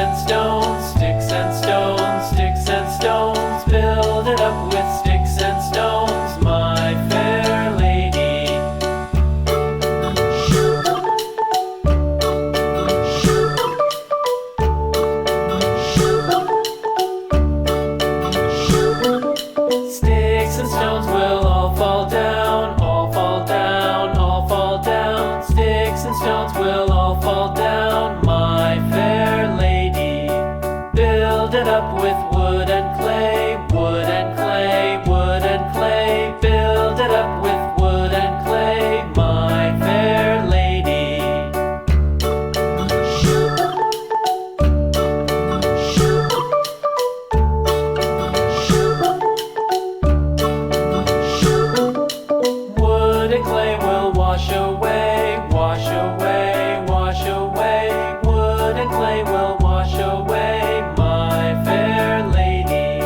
and stones, sticks and stones, sticks and stones. Build it up with sticks and stones, my fair lady. Sticks and stones will all fall down, all fall down, all fall down. Sticks and stones will all fall down, my fair lady. Build it up with wood and clay, wood and clay, wood and clay. Build it up with wood and clay, my fair lady. Wood and clay will wash away, wash away, wash away. Wood and clay will wash away, my fair lady.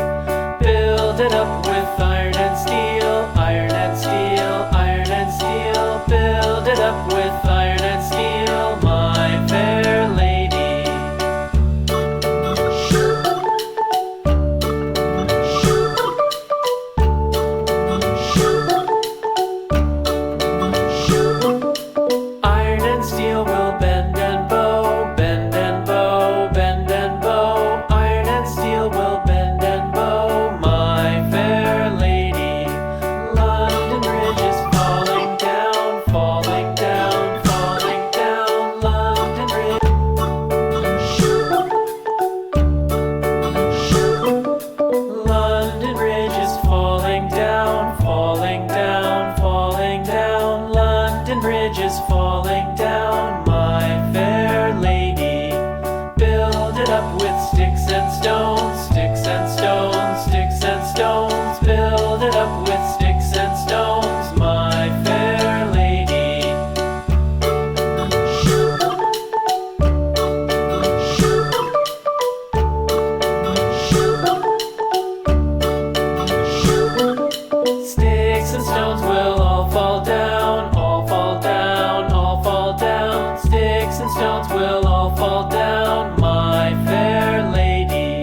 Build it up with iron and steel, iron and steel, iron and steel. Build it up with iron and steel, my fair lady. Iron and steel will bend and bow, bend and bow, bend and bow. Iron and steel will bend and bow, my fair lady. London Bridge is falling down, falling down, falling down. London Bridge. London Bridge is falling down, falling down, falling down. London Bridge is falling down, my fair lady. Build it up with sticks and stones, sticks and stones, sticks and stones. Build it up with sticks and stones, my fair lady. Sticks and stones will all fall down, all fall down, all fall down. Sticks and stones will all fall down, my fair lady.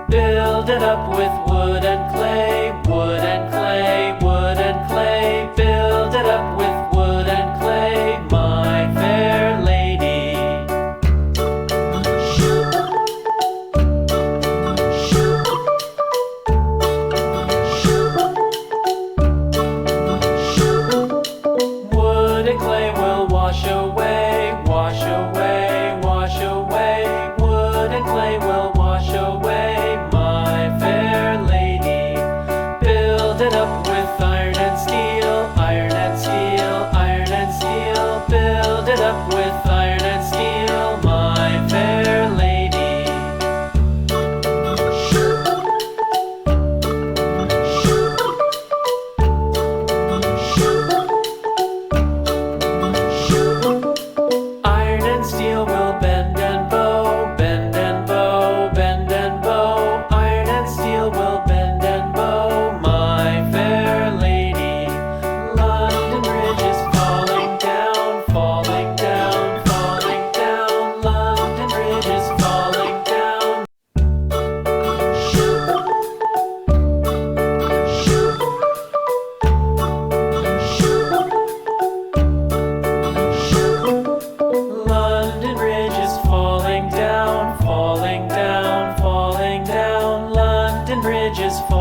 Build it up with wood and clay, wood and clay, wood and clay. Build it up with wood and clay, my fair lady. Wood and clay will wash away, wash away, wash away. Wood and clay will wash away, my fair lady. Build it up with iron and steel, iron and steel, iron and steel. Build it up with iron and steel, my fair lady. Iron and steel will bend and bow, bend and bow, bend and bow. Iron and steel will bend and bow, my fair lady. London Bridge is falling down, falling down, falling down. London Bridge is falling down. London Bridge is falling down, falling down, falling down. London Bridge is falling